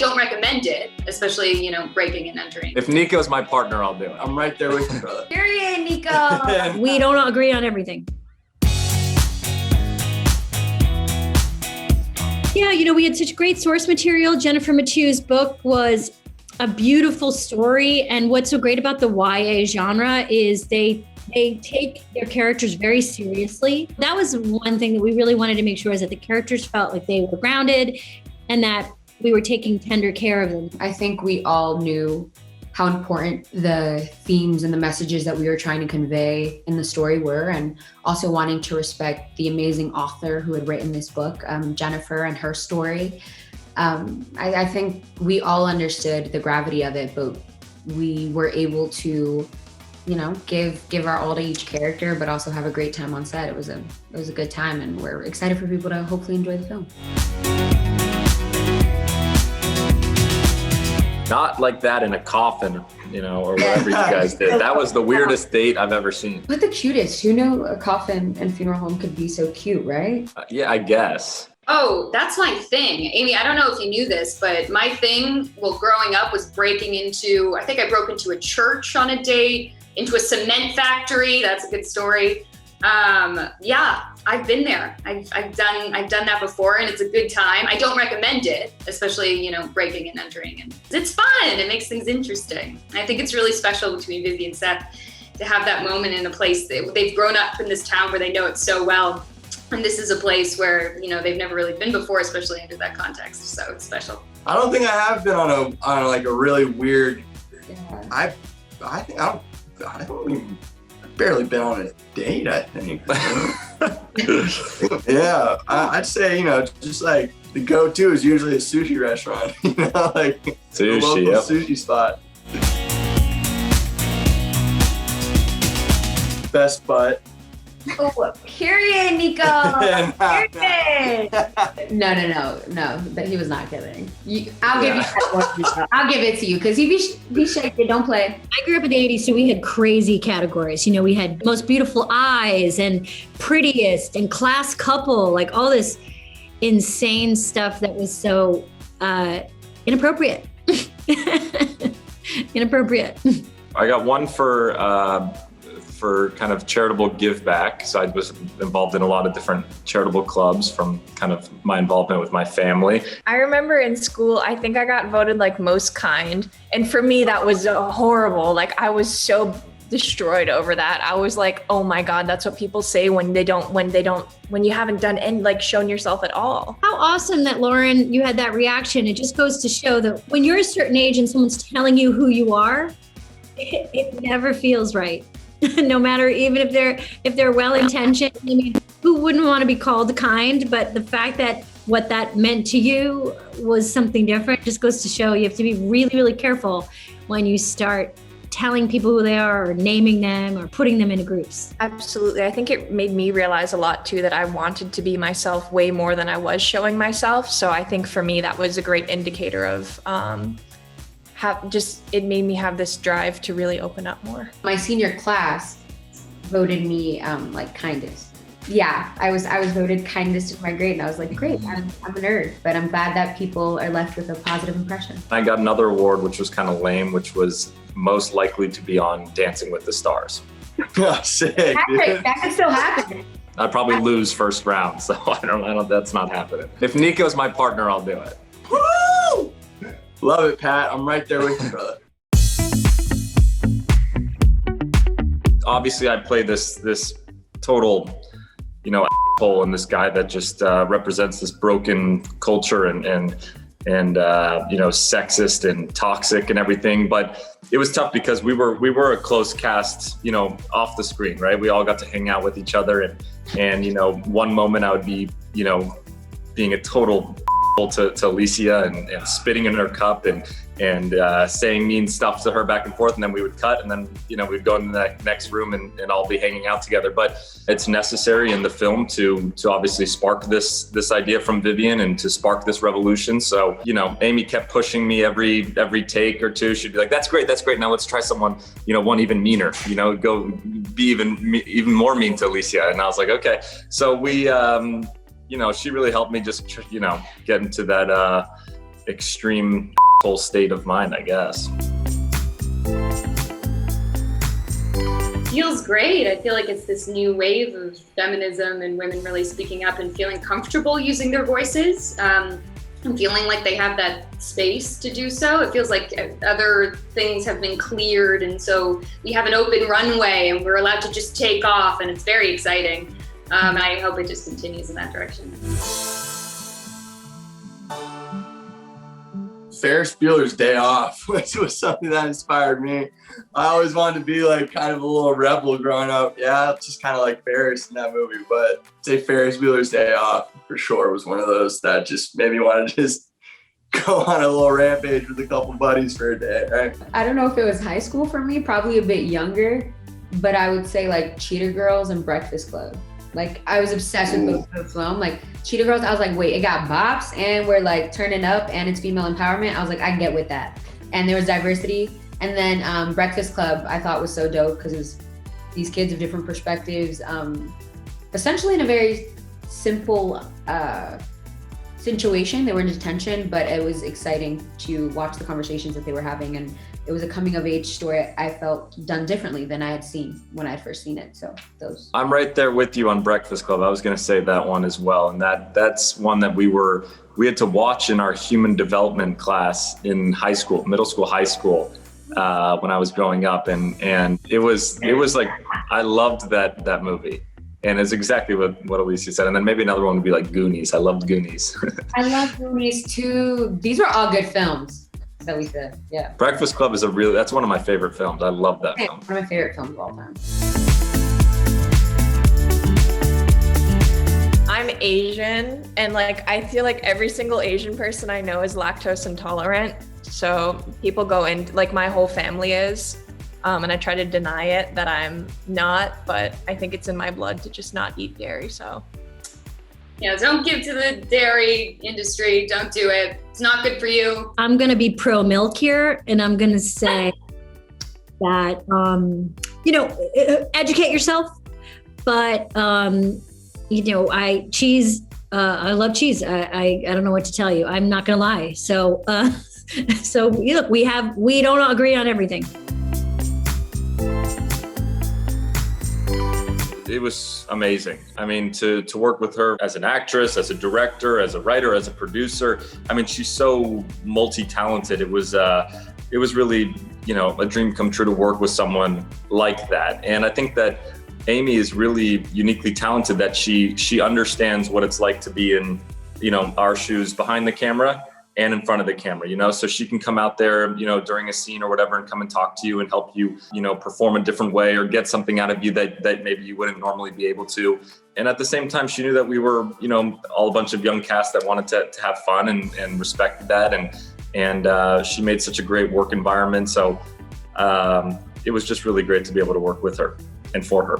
don't recommend it, especially, breaking and entering. If Nico's my partner, I'll do it. I'm right there with you, brother. Period, Nico. We don't agree on everything. Yeah, we had such great source material. Jennifer Mathieu's book was a beautiful story. And what's so great about the YA genre is they take their characters very seriously. That was one thing that we really wanted to make sure is that the characters felt like they were grounded and that we were taking tender care of them. I think we all knew how important the themes and the messages that we were trying to convey in the story were, and also wanting to respect the amazing author who had written this book, Jennifer, and her story. I think we all understood the gravity of it, but we were able to, give our all to each character, but also have a great time on set. It was a good time, and we're excited for people to hopefully enjoy the film. Not like that in a coffin, or whatever you guys did. That was the weirdest date I've ever seen. But the cutest. Who knew a coffin and funeral home could be so cute, right? Yeah, I guess. Oh, that's my thing. Amy, I don't know if you knew this, but my thing, growing up was I think I broke into a church on a date, into a cement factory. That's a good story. Yeah, I've been there. I've done that before, and it's a good time. I don't recommend it, especially, breaking and entering. And it's fun. It makes things interesting. I think it's really special between Vivi and Seth to have that moment in a place that they've grown up in this town where they know it so well. And this is a place where, they've never really been before, especially under that context. So it's special. I don't think I have been on a really weird, I've barely been on a date, I think. Yeah, I'd say, just like the go-to is usually a sushi restaurant, like sushi, a local sushi spot. Best butt. Oh, period, Nico. Period. No. But he was not kidding. I'll give you that one, Nico. I'll give it to you because you be shaking. Don't play. I grew up in the 80s, so we had crazy categories. We had most beautiful eyes and prettiest and class couple, like all this insane stuff that was so inappropriate. Inappropriate. I got one for kind of charitable give back. So I was involved in a lot of different charitable clubs from kind of my involvement with my family. I remember in school, I think I got voted like most kind. And for me, that was horrible. Like I was so destroyed over that. I was like, oh my God, that's what people say when you haven't done any, shown yourself at all. How awesome that, Lauren, you had that reaction. It just goes to show that when you're a certain age and someone's telling you who you are, it never feels right. No matter, even if they're well-intentioned. I mean, who wouldn't want to be called kind? But the fact that what that meant to you was something different just goes to show you have to be really, really careful when you start telling people who they are or naming them or putting them into groups. Absolutely. I think it made me realize a lot too that I wanted to be myself way more than I was showing myself. So I think for me, that was a great indicator of it made me have this drive to really open up more. My senior class voted me kindest. Yeah, I was voted kindest in my grade, and I was like, great, I'm a nerd, but I'm glad that people are left with a positive impression. I got another award, which was kind of lame, which was most likely to be on Dancing with the Stars. Oh, sick. That could still happen. I'd probably lose first round, so I don't. That's not happening. If Nico's my partner, I'll do it. Woo! Love it, Pat. I'm right there with you, brother. Obviously, I play this total, asshole, and this guy that just represents this broken culture and sexist and toxic and everything. But it was tough because we were a close cast, off the screen, right? We all got to hang out with each other, and one moment I would be, being a total to Alycia and spitting in her cup and saying mean stuff to her back and forth, and then we would cut, and then we'd go into the next room and all be hanging out together. But it's necessary in the film to obviously spark this idea from Vivian and to spark this revolution. So Amy kept pushing me every take or two. She'd be like, that's great, now let's try someone one even meaner, go be even more mean to Alycia. And I was like, okay. So we she really helped me just, get into that extreme whole state of mind, I guess. Feels great. I feel like it's this new wave of feminism and women really speaking up and feeling comfortable using their voices. And feeling like they have that space to do so. It feels like other things have been cleared, and so we have an open runway and we're allowed to just take off, and it's very exciting. I hope it just continues in that direction. Ferris Bueller's Day Off, which was something that inspired me. I always wanted to be like kind of a little rebel growing up. Yeah, just kind of like Ferris in that movie, but say Ferris Bueller's Day Off for sure was one of those that just made me want to just go on a little rampage with a couple buddies for a day, right? I don't know if it was high school for me, probably a bit younger, but I would say like Cheetah Girls and Breakfast Club. Like I was obsessed with the film. Like Cheetah Girls, I was like, wait, it got bops and we're like turning up and it's female empowerment. I was like, I get with that. And there was diversity. And then Breakfast Club, I thought was so dope because it was these kids of different perspectives, essentially in a very simple situation. They were in detention, but it was exciting to watch the conversations that they were having. And it was a coming of age story I felt done differently than I had seen when I had first seen it. So those. I'm right there with you on Breakfast Club. I was going to say that one as well. And that's one that we had to watch in our human development class in high school, middle school, high school, when I was growing up. And it was like, I loved that movie. And it's exactly what Alycia said. And then maybe another one would be like Goonies. I loved Goonies. I love Goonies too. These were all good films that we did. Yeah. Breakfast Club is that's one of my favorite films. I love that film. One of my favorite films of all time. I'm Asian, and like I feel like every single Asian person I know is lactose intolerant. So people go in, like my whole family is, and I try to deny it that I'm not, but I think it's in my blood to just not eat dairy. So yeah, don't give to the dairy industry. Don't do it. It's not good for you. I'm going to be pro milk here, and I'm going to say that, educate yourself. But, I love cheese. I don't know what to tell you. I'm not going to lie. So, look, we don't agree on everything. It was amazing. I mean, to work with her as an actress, as a director, as a writer, as a producer. I mean, she's so multi-talented. It was really, a dream come true to work with someone like that. And I think that Amy is really uniquely talented, that she understands what it's like to be in, our shoes behind the camera and in front of the camera, so she can come out there, during a scene or whatever and come and talk to you and help you, perform a different way or get something out of you that maybe you wouldn't normally be able to. And at the same time, she knew that we were, all a bunch of young cast that wanted to have fun and respected that. And she made such a great work environment. So it was just really great to be able to work with her and for her.